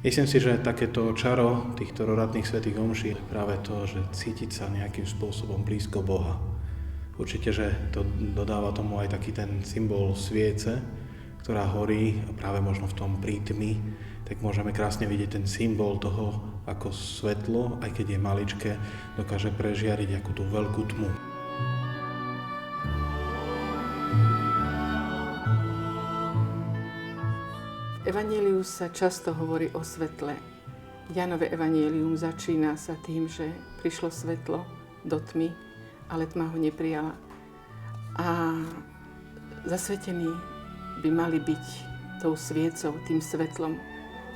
Myslím si, že takéto čaro týchto roratných svätých omší je práve to, že cítiť sa nejakým spôsobom blízko Boha. Určite, že to dodáva tomu aj taký ten symbol sviece, ktorá horí a práve možno v tom prítmi, tak môžeme krásne vidieť ten symbol toho, ako svetlo, aj keď je maličké, dokáže prežiariť akú tú veľkú tmu. V Evanjeliu sa často hovorí o svetle. Jánove evanjelium začína sa tým, že prišlo svetlo do tmy, ale tma ho neprijala. A zasvetení by mali byť tou sviecou, tým svetlom,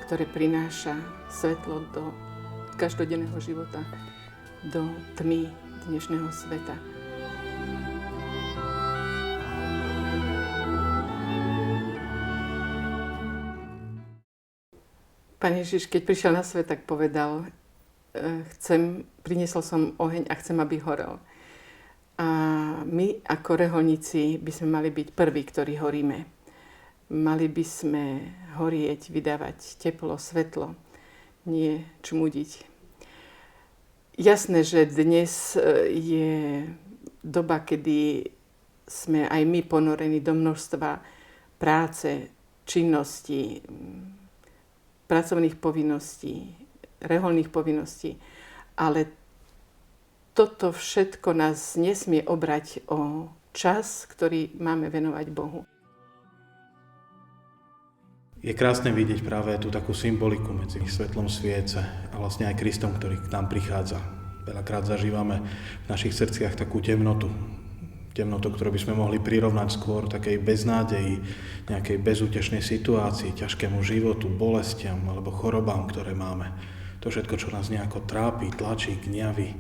ktoré prináša svetlo do každodenného života, do tmy dnešného sveta. Pán Ježiš, keď prišiel na svet, tak povedal, priniesol som oheň a chcem, aby horel. A my ako reholníci by sme mali byť prví, ktorí horíme. Mali by sme horieť, vydávať teplo, svetlo, nie čmudiť. Jasné, že dnes je doba, kedy sme aj my ponorení do množstva práce, činností, pracovných povinností, reholných povinností. Ale toto všetko nás nesmie obrať o čas, ktorý máme venovať Bohu. Je krásne vidieť práve tú takú symboliku medzi svetlom sviece a vlastne aj Kristom, ktorý k nám prichádza. Veľakrát zažívame v našich srdciach takú temnotu, ktorú by sme mohli prirovnať skôr takej beznádeji, nejakej bezútešnej situácii, ťažkému životu, bolestiam alebo chorobám, ktoré máme. To všetko, čo nás nejako trápi, tlačí, gňaví.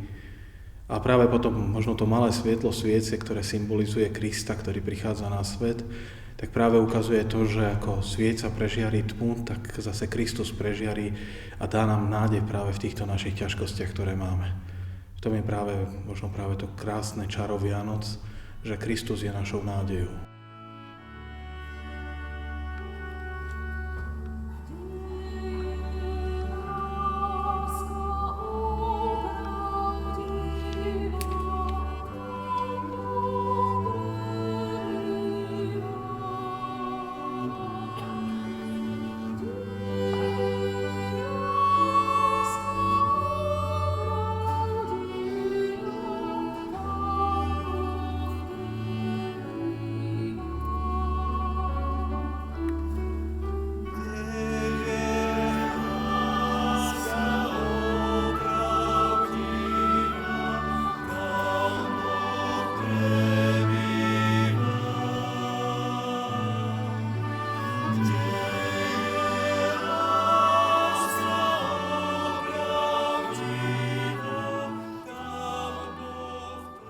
A práve potom možno to malé svietlo sviece, ktoré symbolizuje Krista, ktorý prichádza na svet, tak práve ukazuje to, že ako svieca prežiarí tmu, tak zase Kristus prežiarí a dá nám nádej práve v týchto našich ťažkostiach, ktoré máme. V tom je možno práve to krásne čaro Vianoc, že Kristus je našou nádejou.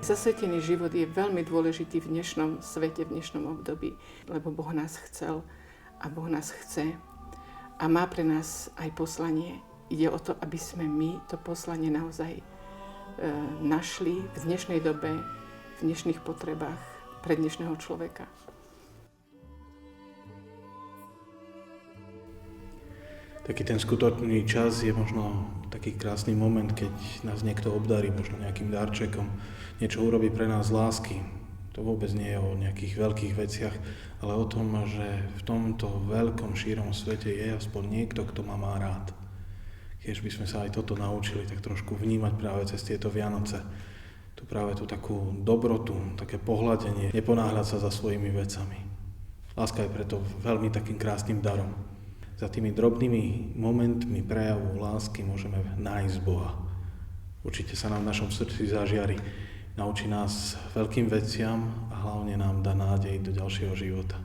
Zasvetený život je veľmi dôležitý v dnešnom svete, v dnešnom období, lebo Boh nás chcel a Boh nás chce a má pre nás aj poslanie. Ide o to, aby sme my to poslanie naozaj našli v dnešnej dobe, v dnešných potrebách pre dnešného človeka. Taký ten skutočný čas je možno taký krásny moment, keď nás niekto obdarí možno nejakým darčekom, niečo urobí pre nás z lásky. To vôbec nie je o nejakých veľkých veciach, ale o tom, že v tomto veľkom, šírom svete je aspoň niekto, kto ma má rád. Keď by sme sa aj toto naučili, tak trošku vnímať práve cez tieto Vianoce. Tu práve tú takú dobrotu, také pohľadenie, neponáhľať sa za svojimi vecami. Láska je preto veľmi takým krásnym darom. Za tými drobnými momentmi prejavu lásky môžeme nájsť Boha. Určite sa nám v našom srdci zažiari, naučí nás veľkým veciam a hlavne nám dá nádej do ďalšieho života.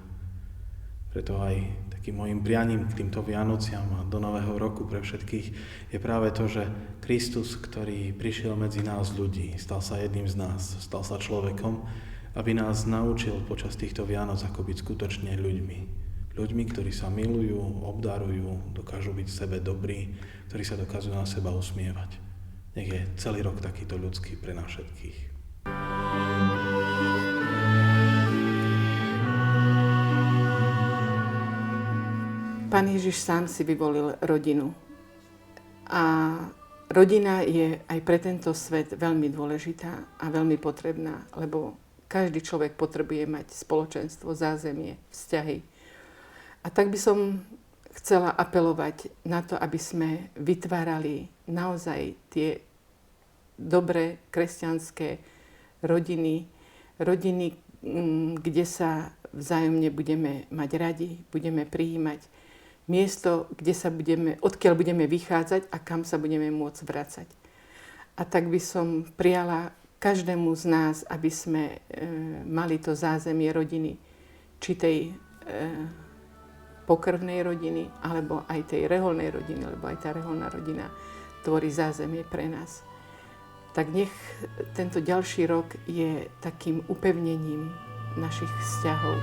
Preto aj takým mojim prianím k týmto Vianociam a do Nového roku pre všetkých je práve to, že Kristus, ktorý prišiel medzi nás ľudí, stal sa jedným z nás, stal sa človekom, aby nás naučil počas týchto Vianoc ako byť skutočne ľuďmi. Ľuďmi, ktorí sa milujú, obdarujú, dokážu byť v sebe dobrí, ktorí sa dokážu na seba usmievať. Nech je celý rok takýto ľudský pre nás všetkých. Pán Ježiš sám si vyvolil rodinu. A rodina je aj pre tento svet veľmi dôležitá a veľmi potrebná, lebo každý človek potrebuje mať spoločenstvo, zázemie, vzťahy. A tak by som chcela apelovať na to, aby sme vytvárali naozaj tie dobré kresťanské rodiny, kde sa vzájomne budeme mať radi, budeme prijímať, miesto, odkiaľ budeme vychádzať a kam sa budeme môcť vracať. A tak by som prijala každému z nás, aby sme mali to zázemie rodiny, či tej pokrvnej rodiny, alebo aj tej reholnej rodiny, lebo aj tá reholná rodina tvorí zázemie pre nás. Tak nech tento ďalší rok je takým upevnením našich vzťahov